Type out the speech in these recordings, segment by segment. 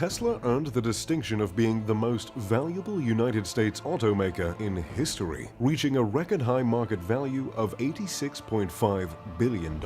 Tesla earned the distinction of being the most valuable United States automaker in history, reaching a record-high market value of $86.5 billion.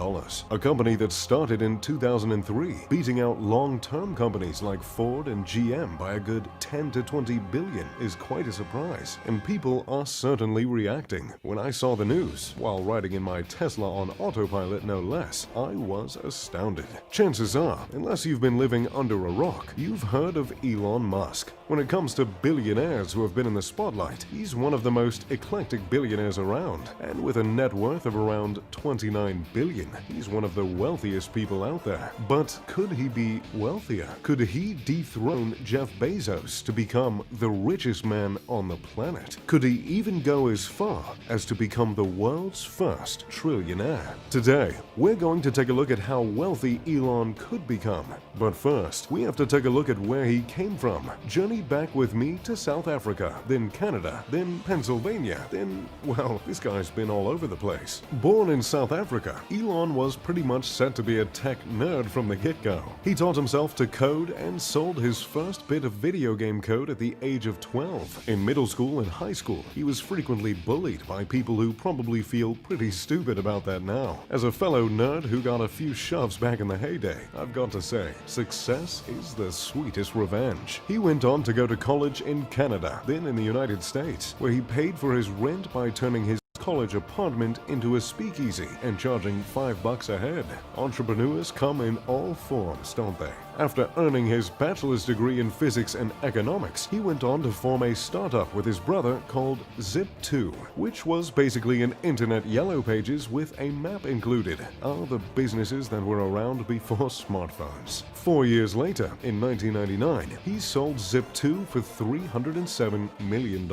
A company that started in 2003, beating out long-term companies like Ford and GM by a good 10 to 20 billion is quite a surprise, and people are certainly reacting. When I saw the news, while riding in my Tesla on autopilot no less, I was astounded. Chances are, unless you've been living under a rock, you've heard of Elon Musk. When it comes to billionaires who have been in the spotlight, he's one of the most eclectic billionaires around, and with a net worth of around 29 billion, he's one of the wealthiest people out there. But could he be wealthier? Could he dethrone Jeff Bezos to become the richest man on the planet? Could he even go as far as to become the world's first trillionaire? Today, we're going to take a look at how wealthy Elon could become. But first, we have to take a look at where he came from. Journey back with me to South Africa, then Canada, then Pennsylvania, then, well, this guy's been all over the place. Born in South Africa, Elon was pretty much set to be a tech nerd from the get-go. He taught himself to code and sold his first bit of video game code at the age of 12. In middle school and high school, he was frequently bullied by people who probably feel pretty stupid about that now. As a fellow nerd who got a few shoves back in the heyday, I've got to say, success is the sweetest revenge. He went on to go to college in Canada, then in the United States, where he paid for his rent by turning his college apartment into a speakeasy and charging $5 a head. Entrepreneurs come in all forms, don't they? After earning his bachelor's degree in physics and economics, he went on to form a startup with his brother called Zip2, which was basically an internet yellow pages with a map included. Are the businesses that were around before smartphones. 4 years later, in 1999, he sold Zip2 for $307 million,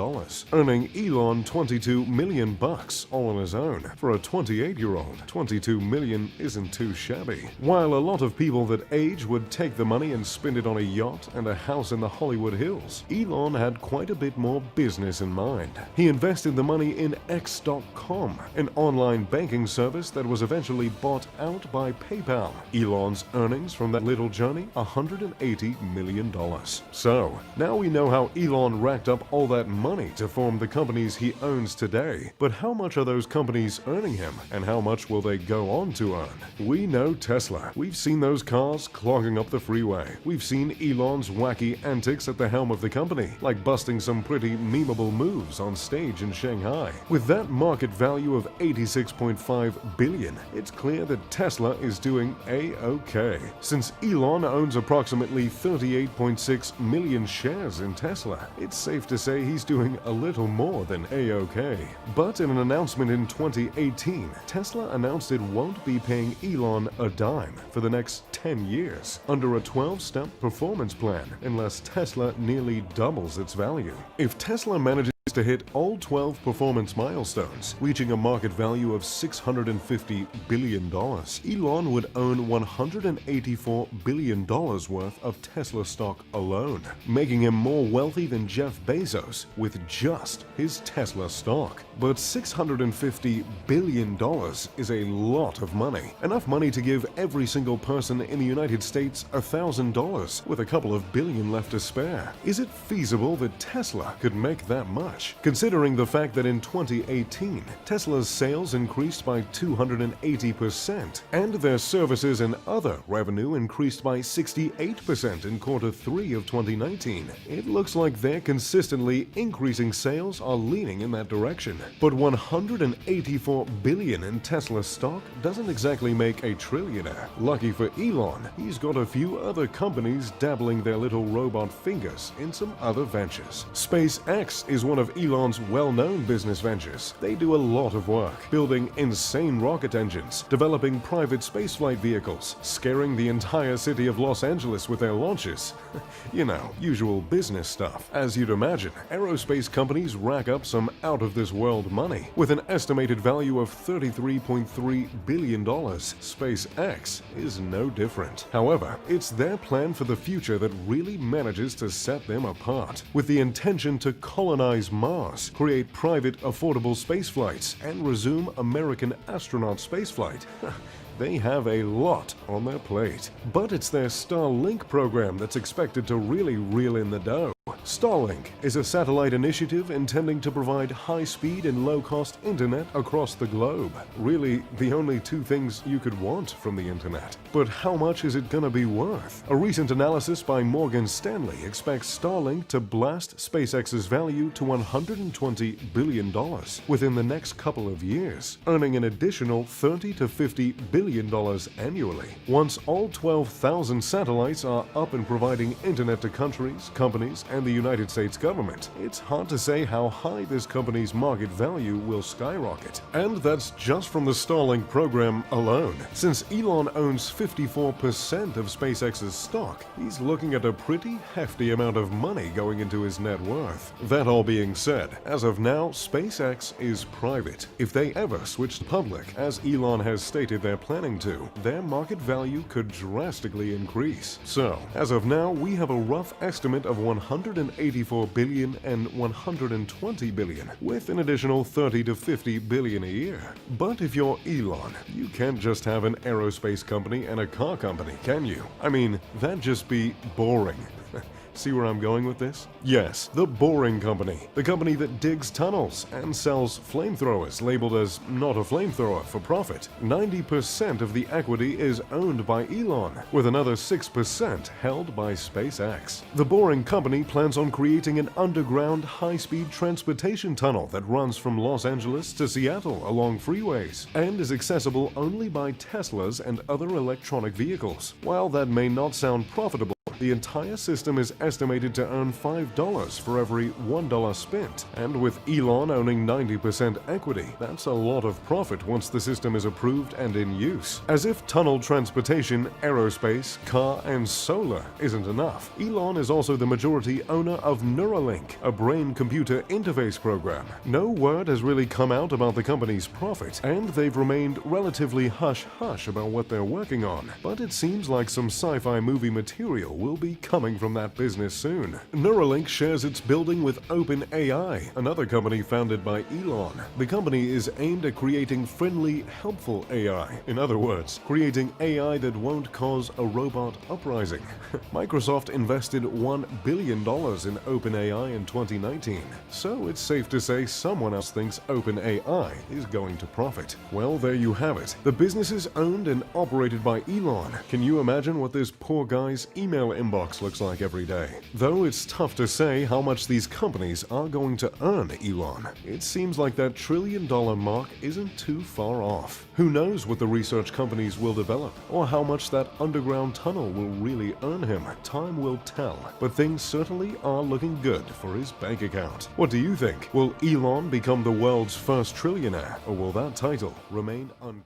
earning Elon $22 million all on his own. For a 28-year-old, $22 million isn't too shabby. While a lot of people that age would take the money and spend it on a yacht and a house in the Hollywood Hills, Elon had quite a bit more business in mind. He invested the money in X.com, an online banking service that was eventually bought out by PayPal. Elon's earnings from that little journey, $180 million. So, now we know how Elon racked up all that money to form the companies he owns today. But how much are those companies earning him, and how much will they go on to earn? We know Tesla. We've seen those cars clogging up the freeway. We've seen Elon's wacky antics at the helm of the company, like busting some pretty memeable moves on stage in Shanghai. With that market value of $86.5 billion, it's clear that Tesla is doing A-OK. Since Elon owns approximately 38.6 million shares in Tesla, it's safe to say he's doing a little more than A-OK. But in an announcement in 2018, Tesla announced it won't be paying Elon a dime for the next 10 years under a 12-step performance plan unless Tesla nearly doubles its value. If Tesla manages to hit all 12 performance milestones, reaching a market value of $650 billion, Elon would own $184 billion worth of Tesla stock alone, making him more wealthy than Jeff Bezos with just his Tesla stock. But $650 billion is a lot of money. Enough money to give every single person in the United States $1,000, with a couple of billion left to spare. Is it feasible that Tesla could make that much? Considering the fact that in 2018, Tesla's sales increased by 280%, and their services and other revenue increased by 68% in Q3 of 2019, it looks like their consistently increasing sales are leaning in that direction. But $184 billion in Tesla stock doesn't exactly make a trillionaire. Lucky for Elon, he's got a few other companies dabbling their little robot fingers in some other ventures. SpaceX is one of Elon's well-known business ventures. They do a lot of work, building insane rocket engines, developing private spaceflight vehicles, scaring the entire city of Los Angeles with their launches. You know, usual business stuff. As you'd imagine, aerospace companies rack up some out-of-this-world money. With an estimated value of $33.3 billion, SpaceX is no different. However, it's their plan for the future that really manages to set them apart. With the intention to colonize Mars, create private, affordable space flights, and resume American astronaut spaceflight. They have a lot on their plate. But it's their Starlink program that's expected to really reel in the dough. Starlink is a satellite initiative intending to provide high-speed and low-cost internet across the globe. Really, the only two things you could want from the internet. But how much is it gonna be worth? A recent analysis by Morgan Stanley expects Starlink to blast SpaceX's value to $120 billion within the next couple of years, earning an additional $30 to $50 billion annually. Once all 12,000 satellites are up and providing internet to countries, companies, and the United States government, it's hard to say how high this company's market value will skyrocket. And that's just from the Starlink program alone. Since Elon owns 54% of SpaceX's stock, he's looking at a pretty hefty amount of money going into his net worth. That all being said, as of now, SpaceX is private. If they ever switch to public, as Elon has stated they're planning to, their market value could drastically increase. So, as of now, we have a rough estimate of 184 billion and 120 billion, with an additional 30 to 50 billion a year. But if you're Elon, you can't just have an aerospace company and a car company, can you? I mean, that'd just be boring. See where I'm going with this? Yes, the Boring Company. The company that digs tunnels and sells flamethrowers labeled as not a flamethrower for profit. 90% of the equity is owned by Elon, with another 6% held by SpaceX. The Boring Company plans on creating an underground high-speed transportation tunnel that runs from Los Angeles to Seattle along freeways and is accessible only by Teslas and other electronic vehicles. While that may not sound profitable, the entire system is estimated to earn $5 for every $1 spent, and with Elon owning 90% equity, that's a lot of profit once the system is approved and in use. As if tunnel transportation, aerospace, car, and solar isn't enough, Elon is also the majority owner of Neuralink, a brain-computer interface program. No word has really come out about the company's profit, and they've remained relatively hush-hush about what they're working on, but it seems like some sci-fi movie material will be coming from that business soon. Neuralink shares its building with OpenAI, another company founded by Elon. The company is aimed at creating friendly, helpful AI. In other words, creating AI that won't cause a robot uprising. Microsoft invested $1 billion in OpenAI in 2019, so it's safe to say someone else thinks OpenAI is going to profit. Well, there you have it. The business is owned and operated by Elon. Can you imagine what this poor guy's email inbox looks like every day? Though it's tough to say how much these companies are going to earn Elon. It seems like that $1 trillion mark isn't too far off. Who knows what the research companies will develop, or how much that underground tunnel will really earn him? Time will tell, but things certainly are looking good for his bank account. What do you think? Will Elon become the world's first trillionaire, or will that title remain unclaimed?